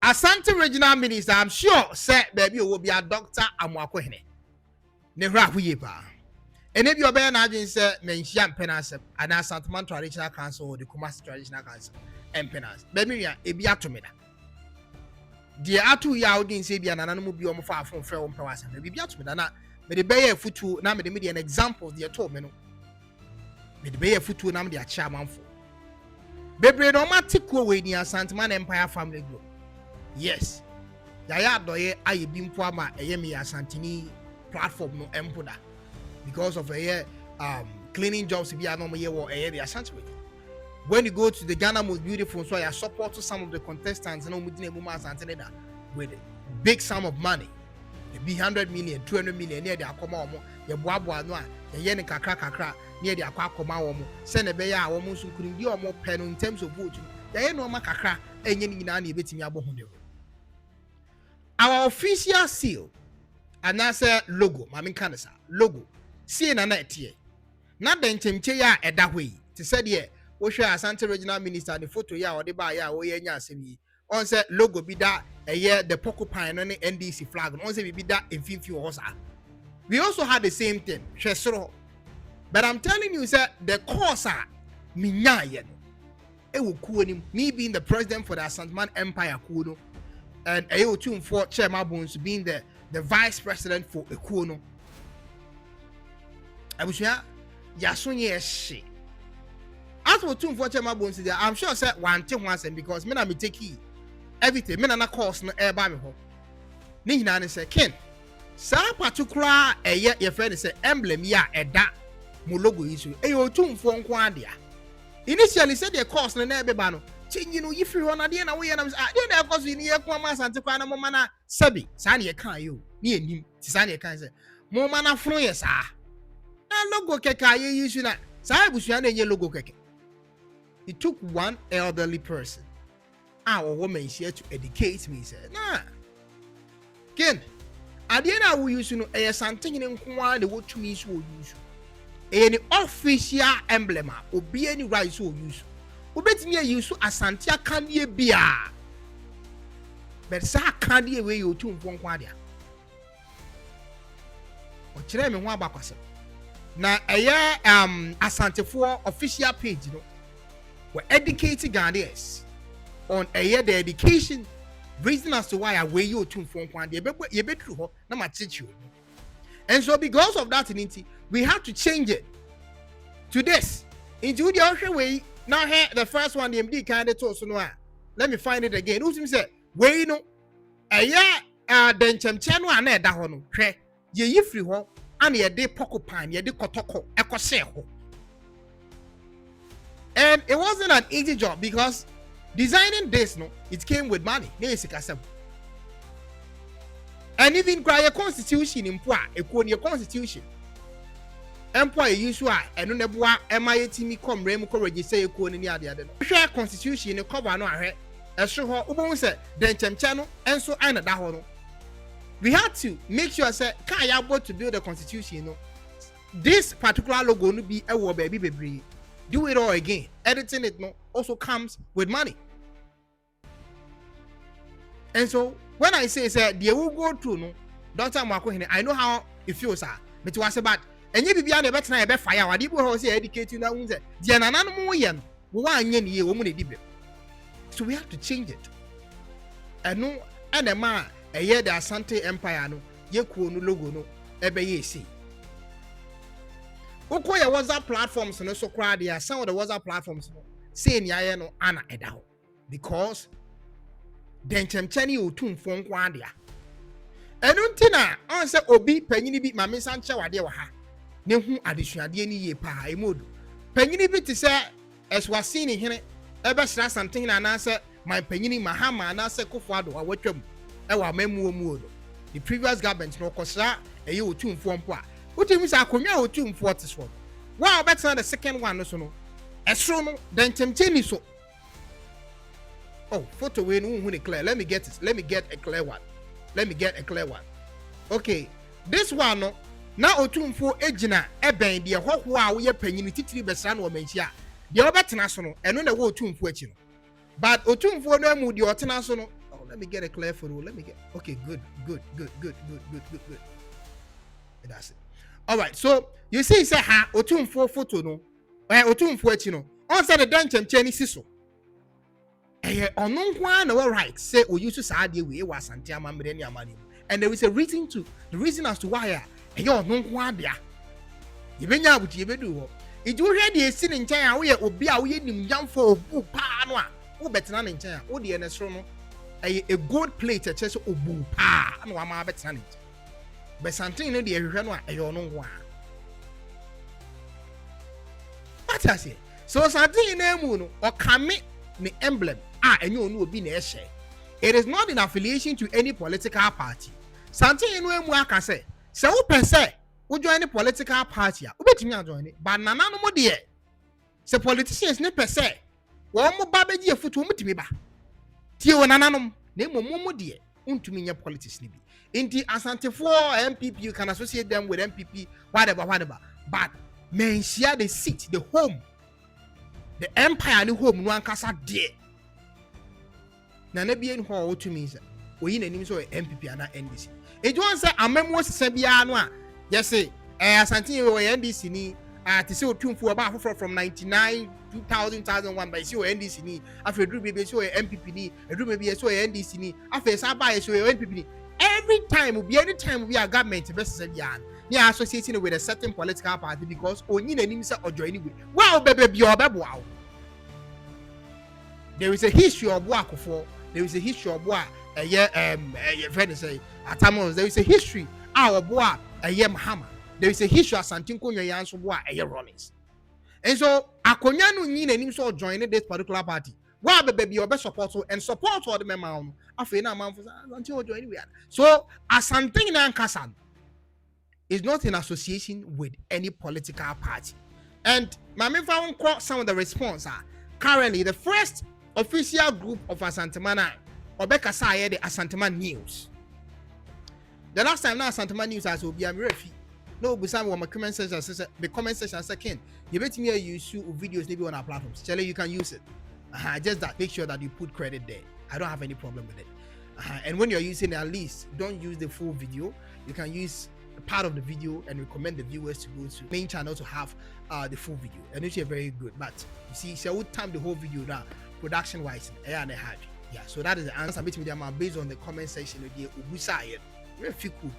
Asante regional minister, I'm sure say baby will be a dr.amoakohene. Ne hra huye pa. And if you obey na agin say menhia penance and Asante Man Traditional Council or the Kumasi Traditional Council penance. Baby ya e bi atome da. De atu ya odin say bia Nananom bi omo fa afon frɛ wo mpɛwasa. Na bi atome da na me de beye futu na me de an example de to me no. Me de beye futu na me de a chairmanfo. Bebre no matiko we ni Asante Man Empire Family Group. Yes. Yaya doye aye bimpo ama eye me Asantini platform no empoda because of cleaning jobs be no ye wo eye the Asante. When you go to the Ghana most beautiful, so I support to some of the contestants and with big sum of money. It be 100 million, 200 million near the akoma omo, ye boabo no a ye ne kakra near the akoma omo. Send a beya omo so couldn't be omo pen in terms of vote. Ye no ma kakra enye ni nyina na ebetimi abohunde. Our official seal and that's a logo, Mamin Kanasa, logo. See na tie. Na dɛnkyɛmkyɛ ya ɛda hɔ yi. Te sɛ deɛ wo hwɛ Asante regional minister the photo ya ɔde ba ya wo ye nya asɛm yi. On say logo bi da the porcupine no ne NDC flag. On say bi da emfimfi wo sa. We also had the same thing. Hwɛ soro. But I'm telling you say the course a minya ye no. E wo kuo nim. Me being the president for the Asante Man Empire kuo no. And otumfuo chairman Bones being the vice president for Ekuo no. Abushia yasonye she. As for otumfuo chairman Bones there, I'm sure say one thing once because me na me take everything. Me na course no e ba me ho. Ni nyina ne say Ken. Sa particular your friend say emblem ya eda mo logo issue. Otumfuo nko adea. Initially said the course no na e be ba no. You know, if you want to na we na dey na cause ni e kwa Asante kwa na mo mana sabi sa na e kan yo ni enim ti sa na e kan say mo mana fro ye sa na logo keke ye issue na sa ebusua na enye logo keke. It took one elderly person our woman here to educate me say nah Ken ade na we use no e Asante hene nko a de wotumi so use e ni official emblem a obi ani right so use ubetimi use Asante akanie bia but sa akanie we otumfuo nko ade o kire me ho abakwase na eye Asantefo official page no we educating Ghanaians on eye the education reason as to why I we otumfuo nko ade ye betru ho na ma teach you. And so because of that we have to change it to this into the other way. Now here the first one the MD kind of told so no. Let me find it again. Who say we no dɛnkyɛmkyɛ no ana ɛda hɔ no hwɛ ye yifri hɔ ana ye de porcupine ye de kotoko ekose ho. And it wasn't an easy job because designing this no it came with money. And even cry a constitution in poa a constitution. Employer usual and no neboa MIATimi come rem ko register eko ni ade ade no hwe constitution ne cover no ahwe ehwe ho ubon se dɛnkyɛmkyɛ no enso ana da ho no. We had to make sure say can ya able to build a constitution no this particular logo no be ewo baby bebre do it all again. Editing it no also comes with money. And so when I say they will go through no dr.amoakohene, I know how it feels but was about and you be an better na be fire what people say educate you now say the Nananom ye no wo anye ne ye wo mu ne dibe. So we have to change it. And no and ma the Asante Empire no ye kuo no logo no ebe ye see. Uko ya WhatsApp platforms no so kra there some of the WhatsApp platforms no say ni aye no ana eda ho because dɛnkyɛmkyɛ ne otumfuo nko ade a ɛno ntina on sɛ obi panyini bi mame sankyɛ wade wɔ ha ne hu adesuade ni ye pa emodu panyini bi te sɛ eswase ne hene ɛbɛsra Asante na anase my panyini Mahama anase Kufuado a watwam ɛwɔ amamuo mu odo the previous government no kɔsra ɛyɛ otumfuo mpo a wotumi sɛ akonwa otumfuo te so wa obetena the second one no so no ɛsoro no dɛnkyɛmkyɛ ni so. Oh, photo we no clear. Let me get a clear one. Okay, this one no. Now otumfuo ejina eben de hoho a wo ye panyini titiri besra no manhia. De obetena so no, eno na wo otumfuo achi no. But otumfuo no amu de otena so no. Oh, let me get a clear photo. Okay, good. That's it. All right, so you see, say ha otumfuo photo no, otumfuo echi no. On say the dɛnkyɛmkyɛ ni siso. Ɔno nko na we right say o use saa de we was asante amamre ni amani. And there is a reason as to why ɔno nko adea. Yebenya abuti yebedu ho. Iju hwe de esi ne nkyɛn a wo ye obi a wo ye nimnyamfo obu pa no a wo betena ne nkyɛn a wo de ne soro no a gold plate a kyerɛ sɛ obu pa na wa ma betena ne nkyɛn. But something no de hwehwɛ no a ɔno nko a. What I say? So something na mu no ɔkame ne emblem enye onu obi na ehye. It is not in affiliation to any political party. Something no emu aka say wo pese wo join any political party a obetimi join it. But Nananom de say politicians ne pese wo mo ba beji efutu wo mutimi ba. Tie wo Nananom na mo de untumi nya politics ne bi. Inti asantefo MPP you can associate them with MPP whatever. But men share the seat, the home, the empire ni home no ankasa de. Na na bi en ho to me say oyi nanim so MPP ana NDC. E jo say amemo sesa bia no a yes say asante we NDC ni te say otumfuo ba afoforo from 99 2000 2001 by say NDC ni afre dru bi say MPP ni edru bi say NDC ni afre sa ba say MPP ni. Every time we are government be sesa bia they are associating with a certain political party because only nanim say ojo anyway. Wow bebe bi obebo. There is a history of Wakofo. There is a history of what friend say Atamons. There is a history of what Mahama. There is a history of Santinko Nyanso what Rollins. And so Akonya no nyi nanim so join this particular party. Wow baby your best support and support all the member after na man for until join anywhere. So Asantin na Nkasan is not in association with any political party. And Mami found some of the response are currently the first official group of Asantemana Obeka Saye the Asanteman News. The last time now Asanteman News has be refi. No, but some of my comment section says the comment section second. You bet me use videos maybe on our platforms. Charlie, you can use it. Just that make sure that you put credit there. I don't have any problem with it. And when you're using it, at least don't use the full video. You can use part of the video and recommend the viewers to go to main channel to have the full video. And it's very good. But you see, so I would time the whole video now. Production wise, yeah, so that is the answer based on the comment section of the Ubusaye. Very few cool.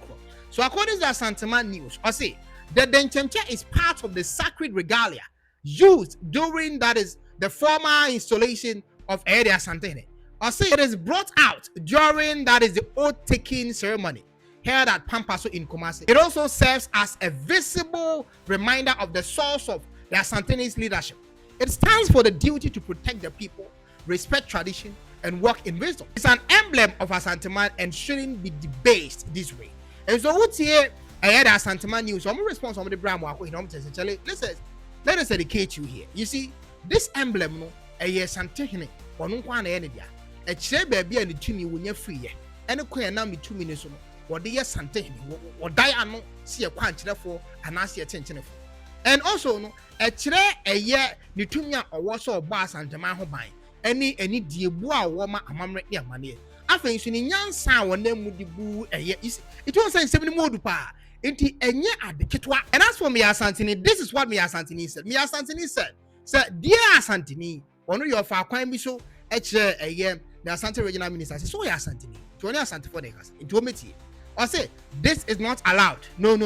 So according to the Santaman News, I say the dɛnkyɛmkyɛ is part of the sacred regalia used during that is the former installation of Ede Asantehene. I say it is brought out during that is the oath taking ceremony held at Pampaso in Kumasi. It also serves as a visible reminder of the source of the Asantehene's leadership. It stands for the duty to protect the people, respect tradition, and work in wisdom. It's an emblem of Asanteman and shouldn't be debased this way. And so what's here? I had Asanteman News. So I'm response on the brand. Let us educate you here. You see, this emblem, no, a Asantehene, or no one any a chair baby and the chimney when you're free. And a queer now me 2 minutes or the Asantehene, or Diano, see a quantity therefore, and ask your attention for. And also no a chere a year nitumia or waso bas and jamaho by any die bua woma amamre ya mane afen so ni nyansa wona mudibu eye it was say 7 modu pa enti enye adeketwa. And as for me Asantini, this is what me Asantini said. Me Asantini said dear Asantini ono your fa kwan bi so e chere eye the Asante regional minister say so ya Asantini to only Asante for the case into meeting or say this is not allowed. No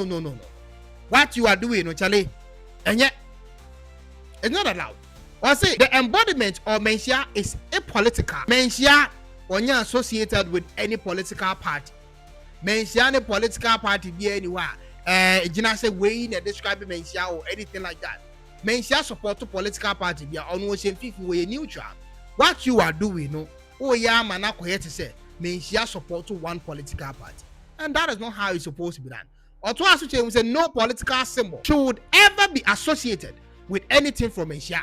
what you are doing no chale and yet it's not allowed. Or say the embodiment of mensia is apolitical. Mensia when you're associated with any political party. Mensia any political party be anywhere. Jina say way in describe mensia or anything like that. Mensia support to political party be almost 50 way neutral. What you are doing, no, oh yeah, manako here to say mensia support to one political party. And that is not how it's supposed to be done. Or to associate with no political symbol should ever be associated with anything from Asia.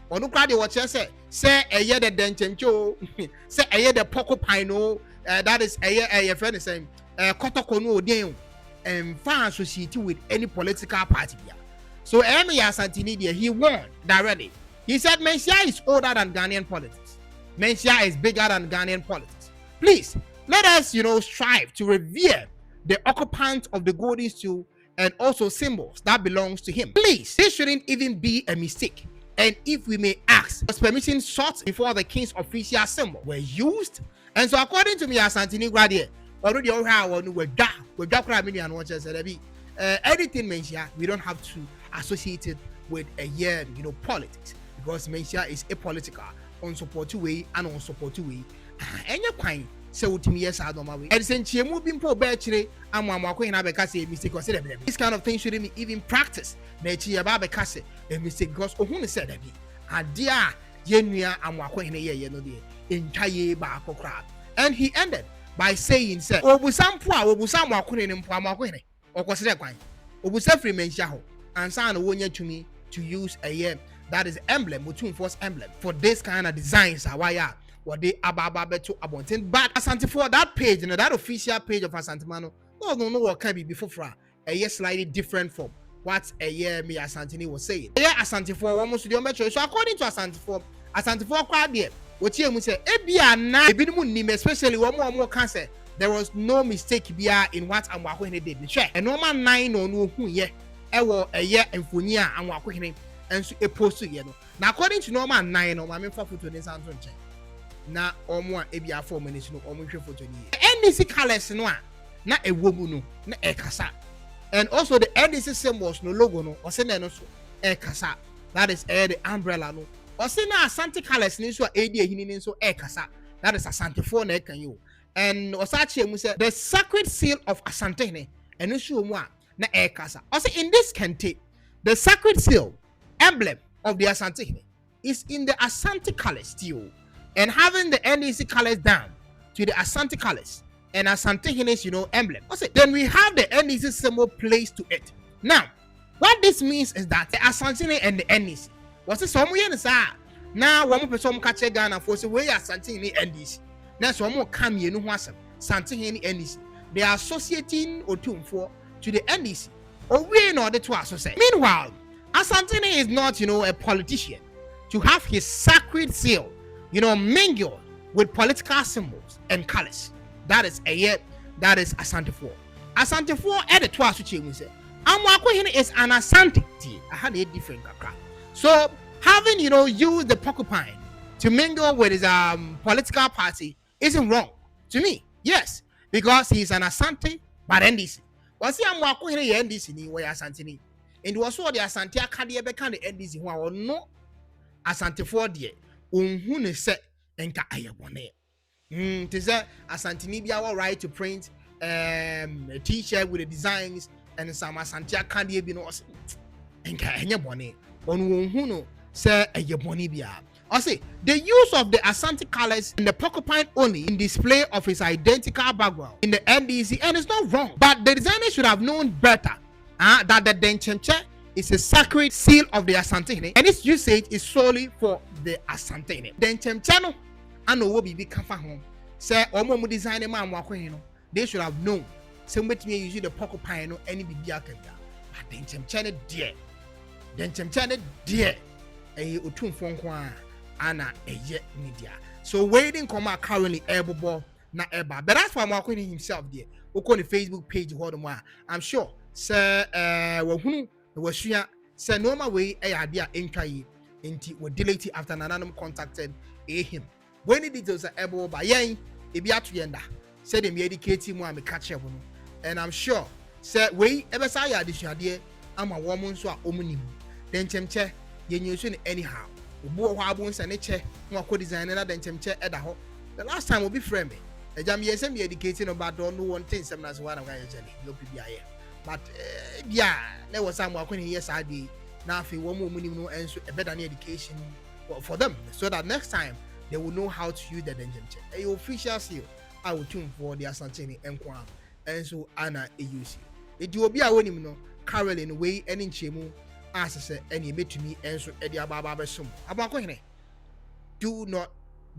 Or no crowd what you say a year the dɛnkyɛmkyɛ, say a year the porcupine, that is a friend is saying kotokono deal and far associated with any political party. So Emi Asantini he warned directly. He said Mensia is older than Ghanaian politics. Mensia is bigger than Ghanaian politics. Please, let us, strive to revere the occupant of the golden stool and also symbols that belongs to him. Please, this shouldn't even be a mistake. And if we may ask, was permission sought before the king's official symbol were used? And so according to me, as Antony Gradia, already anything mentioned, we don't have to associate it with a year, politics, because mention is apolitical, unsupported way and unsupported way. And your kind, so to me, yes, I don't know. And since you're moving for Bertrand, I'm a mistake. This kind of thing shouldn't even practice. Nature Baba Casse, a mistake because Ohun said that a dear Genuia and Wakohene, entire Bako crowd. And he ended by saying, "Sir, Obusam Pua, Obusam Wakohene and Puamakohene, or Cosequine, Obusefri Menshaho, and San Owonya to me to use a year that is emblem, otumfuo's emblem for this kind of designs. Why what they ababa to abundant, but Asante for that page, that official page of Asantemano, no what can be before a year slightly different from what a year me Asantini was saying. Yeah, Asante for almost the metro. So according to Asante for crowd here, what you say, Ebia na ebinumu especially one more cancer. There was no mistake in what Amoakohene did. Share a normal 9 or no who ye ewo a year and funia Amoakohene and so a post to yeno. Now according to normal 9 or my main for to this answer. Na omwa ebia 4 minutes no omhwe photo ni NDC colors no a na ewomu no na ekasa, and also the NDC symbols no logo no ose na no so ekasa, that is the umbrella no ose na Asante colors ni so edi ehini ni so ekasa, that is Asante for na ekan yo, and osache mu say the sacred seal of Asante ne eno so mu a na ekasa ose in this Kente the sacred seal emblem of the Asante is in the Asante colors still. And having the NDC colors down to the Asante colors and Asante Hene's, emblem. Then we have the NDC symbol placed to it. Now, what this means is that the Asante and the NDC was it some way now one person catch a Ghana for the way Asante NDC. Now some more come here no was Asante NDC. They are associating otumfuo to the NDC or we in order to associate. Meanwhile, Asante is not, a politician to have his sacred seal mingled with political symbols and colors. That is Asante for. Asante for at the twice which we say. Amoakohene is an Asante. I had a different background. So having used the porcupine to mingle with his political party isn't wrong to me. Yes, because he's an Asante but NDC. Was he Amoakohene NDC ni where Asante ni? And was what the Asante Akadi Ebekan the NDC who are no Asante for dear. Unhune se enka ayebone. Tis Asantini be our right to print a t-shirt with the designs and some Asante candy be no enka ayebone. On unhuno se ayebone bia. I say the use of the Asante colors in the porcupine only in display of his identical background in the NDC, and it's not wrong. But the designer should have known better that the dɛnkyɛmkyɛ is a sacred seal of the Asante, and its usage is solely for the Asante. Dɛnkyɛmkyɛ no ano wo bibi kafa ho. Say omo mu design ma Amoakohene no, they should have known. Say metimi use the porcupine no any bibi akanta. But dɛnkyɛmkyɛ no dear. Dɛnkyɛmkyɛ no dear. Otumfuo nko a ana eye media. So waiting come out currently able na eba. But as for Amoakohene himself there, on the Facebook page I'm sure say wahunu wasua say normal way idea entry into we delete after Nananom contacted him. When the details are able by yen e be atu yenda say dem educate mu am catch up no, and I'm sure say we ever say ya adisuade ama wo mo nso a omunim dɛnkyɛmkyɛ yenyesu ne anyhow obo ho abo nsa ne che no akɔ design na dɛnkyɛmkyɛ eda ho. The last time obi friend me ejam yesem be educating about don't know one thing some na so one am going to no be aye. But yeah, there was some Amoakohene yes I did. Now if one more money no and so a better education for them, so that next time they will know how to use the dɛnkyɛmkyɛ. A official seal I will tune for the Asante Nkwa and so Anna use it will be a winning no Caroline way any chemu as say any made to me and so Eddie Ababa sum. Amoakohene, do not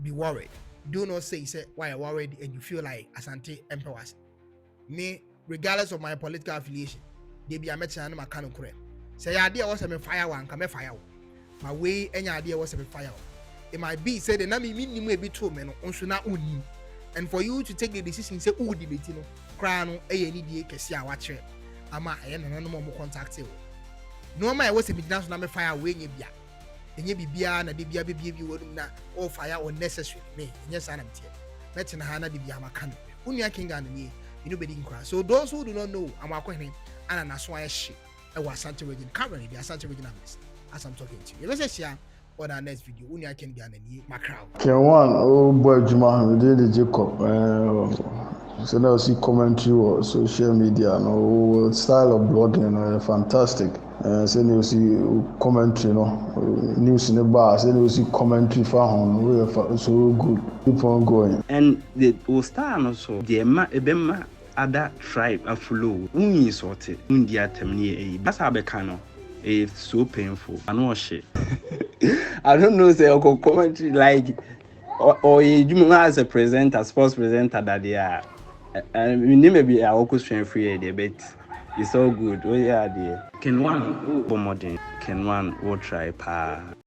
be worried. Do not say why you're worried and you feel like Asante emperors. Me, regardless of my political affiliation, they be a metro and my canon correct. Say idea was a fire one, come a fire. My way any idea was a fire. It might be said the name may be 2 men on Suna Uni, and for you to take the decision say who debate no kra no e ni die kese a wa kire ama e nananom mo contact e no ma e wo se bidina so na me fire we nya bia enye bibia na de bia bibia bi wonum na all fire unnecessary me enye sa na mtie betina ha na de bia maka no unia K1ng Ghana ni you know bedin kra. So those who do not know Amoakohene ana na so aye she e wa Asante region currently the Asante region as I'm talking to you. Let's share on our next video. Unia K1ng Ghana ni makra. K1 oh boy Juma we dey Jacob so now see commentary or social media no style of blogging fantastic. Say you see commentary news in the bar, say you see commentary for home so good. Keep on going. And the star also the ebema other tribe aflow unyi sorted India temni that's how becano it's so painful. I know shit. I don't know say commentary like or you as a presenter, sports presenter that they are and maybe I will strength free there but it's all good. Oh yeah, the K1 more modern. K1 will try pa.